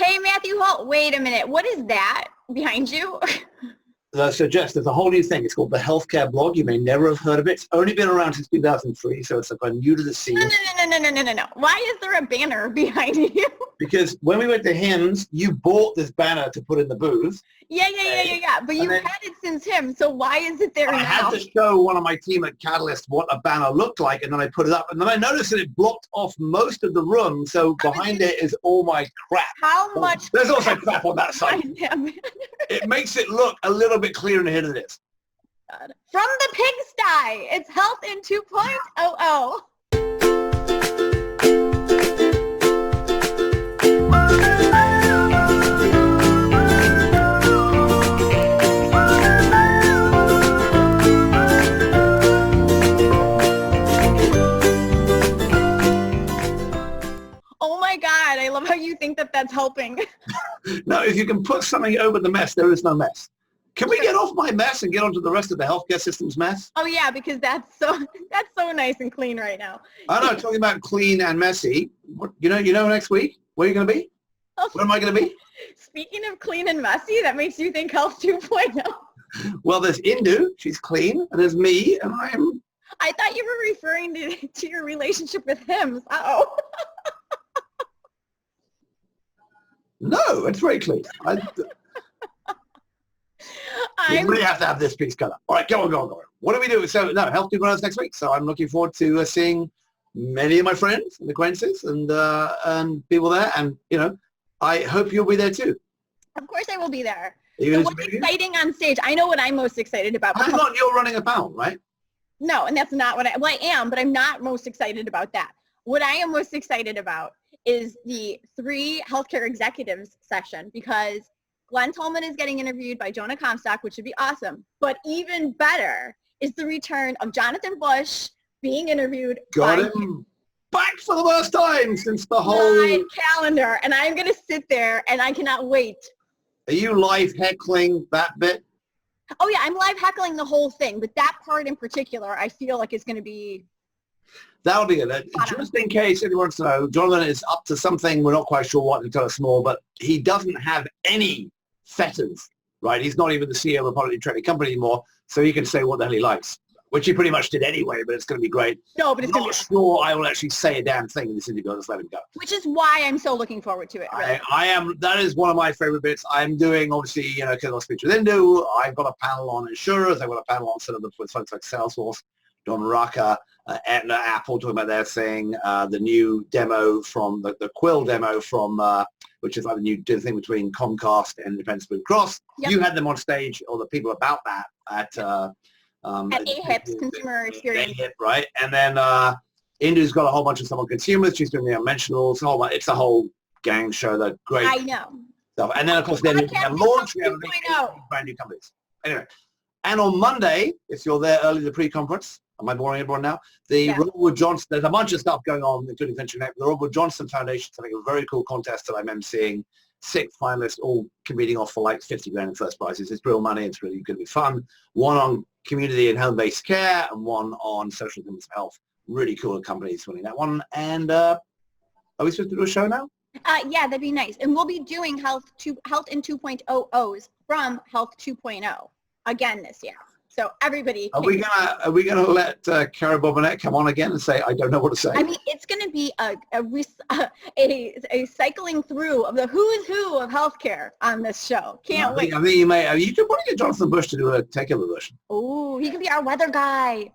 Hey, Matthew Holt, wait a minute. What is that behind you? So Jess, there's a whole new thing. It's called the Healthcare Blog. You may never have heard of it. It's only been around since 2003, so it's like new to the scene. No. Why is there a banner behind you? Because when we went to HIMSS, you bought this banner to put in the booth. Yeah. But you've had it since HIMSS, so why is it there now? I had to show one of my team at Catalyst what a banner looked like, and then I put it up. And then I noticed that it blocked off most of the room, so behind it is all my crap. How much? There's also crap on that side. It makes it look a little bit clearer than it is. From the pigsty, it's Health in 2.00. Oh my God, I love how you think that that's helping. No, if you can put something over the mess, there is no mess. Can we get off my mess and get onto the rest of the healthcare system's mess? Oh yeah, because that's so nice and clean right now. I know, talking about clean and messy. You know next week? Where are you going to be? Where am I going to be? Speaking of clean and messy, that makes you think Health 2.0. Well, there's Indu, she's clean, and there's me, and I thought you were referring to your relationship with him. Uh-oh. No, it's very clean. We really have to have this piece cut up. All right, go on. What do we do? So, no, Health 2.0 next week. So I'm looking forward to seeing many of my friends and acquaintances and people there. And, I hope you'll be there too. Of course I will be there. So what's exciting on stage? I know what I'm most excited about. That's not you're running a panel, right? No, and that's not what I am, but I'm not most excited about that. What I am most excited about is the 3 healthcare executives session, because Glenn Tolman is getting interviewed by Jonah Comstock, which would be awesome. But even better is the return of Jonathan Bush being interviewed by him back for the first time since the whole calendar. And I'm going to sit there and I cannot wait. Are you live heckling that bit? Oh yeah, I'm live heckling the whole thing, but that part in particular, I feel like it's going to be. That'll be good. Just in case anyone wants to know, Jonathan is up to something. We're not quite sure what to tell us more, but he doesn't have any fetters, right? He's not even the CEO of a publicly traded company anymore, so he can say what the hell he likes, which he pretty much did anyway, but it's going to be great. No, but it's I'm not sure I will actually say a damn thing in this interview. Just let him go. Which is why I'm so looking forward to it. Really. I am. That is one of my favorite bits. I'm doing, obviously, because I'll speak with Indu. I've got a panel on insurers. I've got a panel on sort of with folks like Salesforce, Don Raka, Aetna, Apple, talking about their thing, the new demo from the Quill demo from, which is like the new thing between Comcast and Independence Blue Cross. Yep. You had them on stage, or the people about that at AHIP's Consumer Experience. AHIP, right? And then Indu's got a whole bunch of stuff on consumers. She's doing the unmentionables. It's a whole gang show. That great. I know. Stuff. And then, of course, then we have launch. We have brand new companies. Anyway, and on Monday, if you're there early, the pre-conference. Am I boring everyone now? Robert Wood Johnson, there's a bunch of stuff going on, including Venture Connect. The Robert Wood Johnson Foundation is having a very cool contest that I'm emceeing. 6 finalists, all competing off for like 50 grand in first prizes. It's real money. It's really going to be fun. One on community and home-based care, and one on social determinants of health. Really cool companies winning that one. And are we supposed to do a show now? Yeah, that'd be nice. And we'll be doing Health in 2.0's from Health 2.0 again this year. So everybody. Are we gonna let Cara Bobinette come on again and say I don't know what to say? I mean, it's gonna be a cycling through of the who's who of healthcare on this show. Can't wait. I think you may. You could probably get Jonathan Bush to do a takeover version. Oh, he can be our weather guy.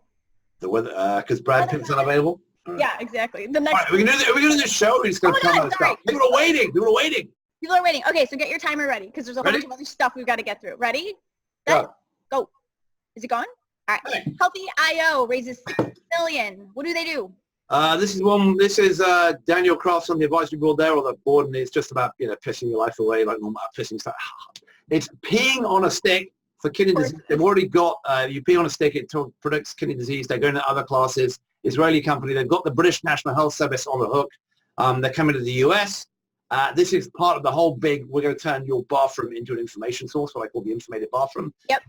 The weather, because Brad Pitt's unavailable. Right. Yeah, exactly. The next. All right, are we gonna do this show? We're just gonna come on. People are waiting. People are waiting. Okay, so get your timer ready because there's a whole bunch of other stuff we've got to get through. Ready? Go. Is it gone? All right. Hey. Healthy.io raises $6 million. What do they do? This is Daniel Crafts on the advisory board there, or the board, and it's just about pissing your life away, like normal pissing stuff. It's peeing on a stick for kidney disease. They've already got you pee on a stick. It predicts kidney disease. They're going to other classes. Israeli company. They've got the British National Health Service on the hook. They're coming to the US. This is part of the whole big, we're going to turn your bathroom into an information source, what I call the informative bathroom. Yep.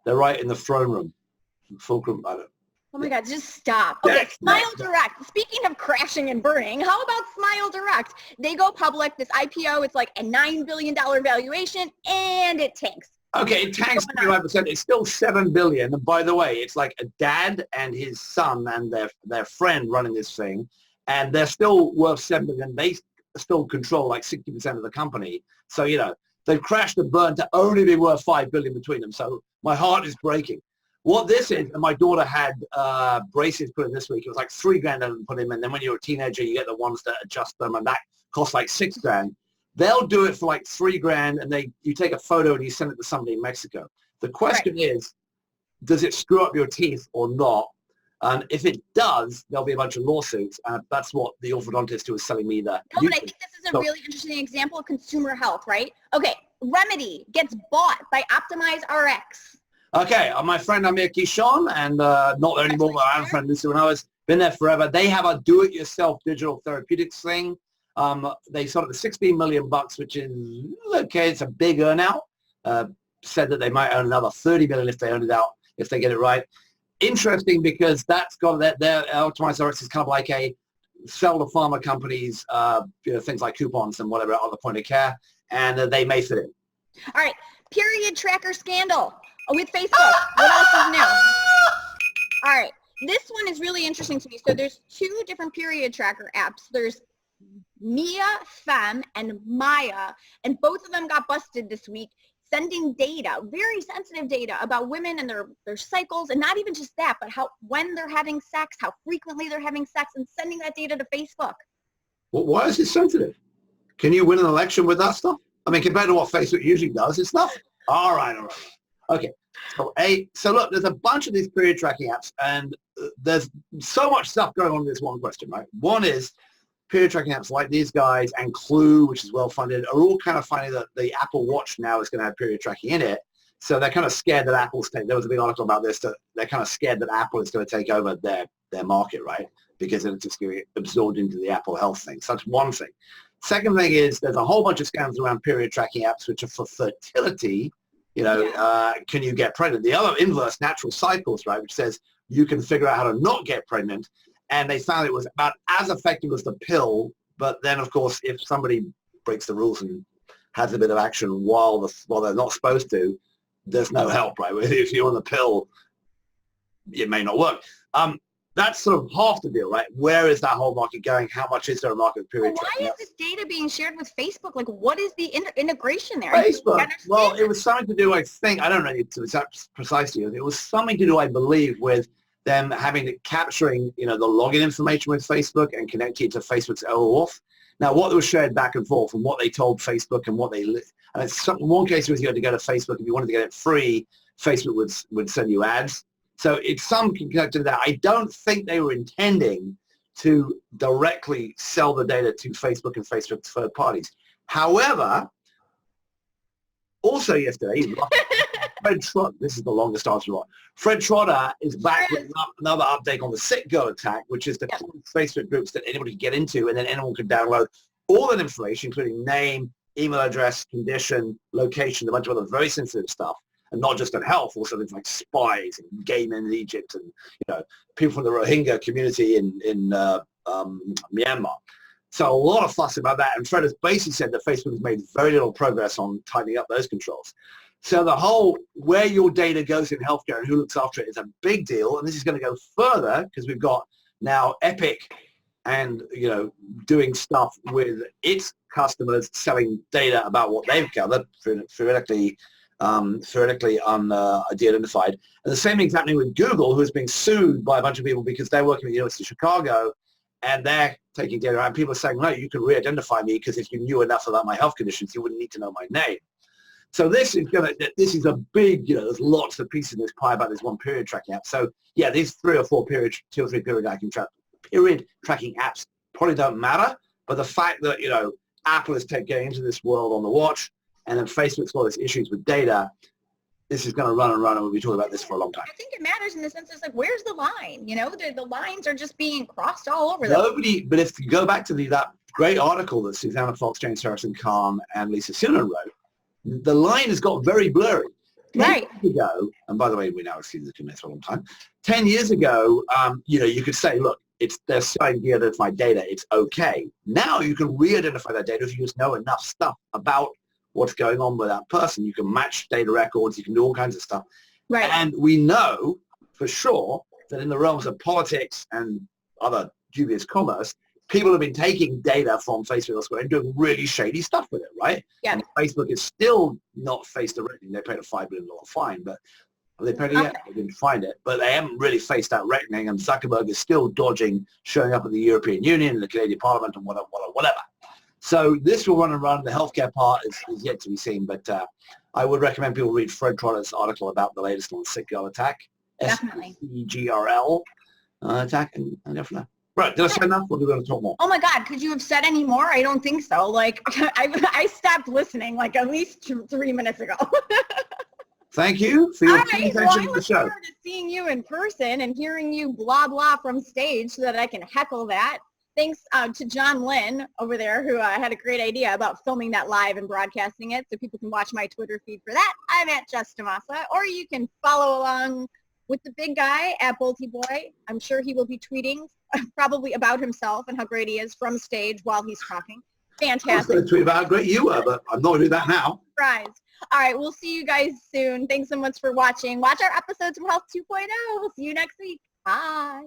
They're right in the throne room, fulcrum, I don't know. Oh my God, just stop. Okay, Smile Direct. Speaking of crashing and burning, how about Smile Direct? They go public, this IPO, it's like a $9 billion valuation, and it tanks. Okay, it tanks 25%. It's still $7 billion. And by the way, it's like a dad and his son and their friend running this thing, and they're still worth $7 billion. They still control like 60% of the company. So, you know, they've crashed and burned to only be worth $5 billion between them. So my heart is breaking. What this is, and my daughter had braces put in this week. It was like $3,000 to put in, and then when you're a teenager, you get the ones that adjust them, and that costs like $6,000. They'll do it for like $3,000, and you take a photo and you send it to somebody in Mexico. The question is, does it screw up your teeth or not? And if it does, there'll be a bunch of lawsuits. That's what the orthodontist who was selling me that. No, but I think this is a really interesting example of consumer health, right? Okay, Remedy gets bought by Optimize RX. Okay, my friend Amir Kishon, and not there anymore, but I have a friend Lucy when I was been there forever. They have a do-it-yourself digital therapeutics thing. They sold it for $16 million, which is okay. It's a big earnout. Said that they might earn another $30 million if they earn it out, if they get it right. Interesting because that's got their Optimized RX is kind of like a sell to pharma companies, you know, things like coupons and whatever other point of care, and they may fit in. All right, period tracker scandal with Facebook. What else is new? All right, this one is really interesting to me. So there's two different period tracker apps. There's Mia Femme and Maya, and both of them got busted this week sending data, very sensitive data about women and their cycles, and not even just that, but when they're having sex, how frequently they're having sex, and sending that data to Facebook. Well, why is it sensitive? Can you win an election with that stuff? I mean, compared to what Facebook usually does, it's nothing. All right. Okay. So look, there's a bunch of these period tracking apps, and there's so much stuff going on in this one question, right? One is period tracking apps like these guys and Clue, which is well funded, are all kind of finding that the Apple Watch now is going to have period tracking in it. So they're kind of scared that Apple's there was a big article about this, that they're kind of scared that Apple is going to take over their market, right? Because it's just going to get absorbed into the Apple Health thing. So that's one thing. Second thing is there's a whole bunch of scams around period tracking apps which are for fertility. You know, can you get pregnant? The other inverse, natural cycles, right, which says you can figure out how to not get pregnant. And they found it was about as effective as the pill. But then, of course, if somebody breaks the rules and has a bit of action while they're not supposed to, there's no help, right? If you're on the pill, it may not work. That's sort of half the deal, right? Where is that whole market going? How much is there a market for period tracking? Why is this data being shared with Facebook? Like, what is the integration there? Facebook. Well, it was something to do, I think, I don't know precisely. It was something to do, I believe, with them capturing, you know, the login information with Facebook and connecting it to Facebook's OAuth. Now, what was shared back and forth and what they told Facebook and what in one case was you had to go to Facebook. If you wanted to get it free, Facebook would send you ads. So it's some connected to that. I don't think they were intending to directly sell the data to Facebook and Facebook's third parties. However, also yesterday, Fred Trotter, this is the longest answer one. Fred Trotter is back with another update on the SitGo attack, which is the Facebook groups that anybody can get into, and then anyone can download all that information, including name, email address, condition, location, a bunch of other very sensitive stuff. And not just on health, also things like spies and gay men in Egypt and, you know, people from the Rohingya community in Myanmar. So a lot of fuss about that. And Fred has basically said that Facebook has made very little progress on tightening up those controls. So the whole where your data goes in healthcare and who looks after it is a big deal. And this is going to go further because we've got now Epic and, you know, doing stuff with its customers, selling data about what they've gathered, theoretically de-identified. And the same thing's happening with Google, who is being sued by a bunch of people because they're working with the University of Chicago and they're taking data. And people are saying, no, you can re-identify me because if you knew enough about my health conditions, you wouldn't need to know my name. So this is a big, you know, there's lots of pieces in this pie about this one period tracking app. So yeah, these two or three period tracking apps probably don't matter. But the fact that, you know, Apple is getting into this world on the watch, and then Facebook's got its issues with data, this is going to run and run, and we'll be talking about this for a long time. I think it matters in the sense it's like, where's the line? You know, the lines are just being crossed all over. But if you go back to that great article that Susanna Fox, James Harrison Kahn, and Lisa Sinan wrote, the line has got very blurry. Right. 10 years ago, and by the way, we now exceeded the 2 minutes for a long time. 10 years ago, you could say, look, they're starting to identify data. It's okay. Now you can re-identify that data if you just know enough stuff about what's going on with that person. You can match data records. You can do all kinds of stuff. Right. And we know for sure that in the realms of politics and other dubious commerce, people have been taking data from Facebook elsewhere and doing really shady stuff with it, right? Yeah. And Facebook is still not faced directly. They paid a $5 billion fine, but have they paid it yet? They didn't find it, but they haven't really faced that reckoning, and Zuckerberg is still dodging showing up at the European Union, the Canadian Parliament, and whatever. So this will run and run. The healthcare part is yet to be seen, but I would recommend people read Fred Trotter's article about the latest on the SIGGRL attack. Definitely. SIGGRL attack, and go from there. Right, did I say enough, or do we want to talk more? Oh my God, could you have said any more? I don't think so. Like, I stopped listening like at least 3 minutes ago. Thank you for your attention to the show. I look forward to seeing you in person and hearing you blah, blah from stage so that I can heckle that. Thanks to John Lynn over there who had a great idea about filming that live and broadcasting it so people can watch my Twitter feed for that. I'm at Justamasa, or you can follow along with the big guy at Bolty Boy. I'm sure he will be tweeting probably about himself and how great he is from stage while he's talking. Fantastic. I was going to tweet about how great you were, but I'm not going to do that now. Surprise. All right, we'll see you guys soon. Thanks so much for watching. Watch our episodes from Health 2.0. We'll see you next week. Bye.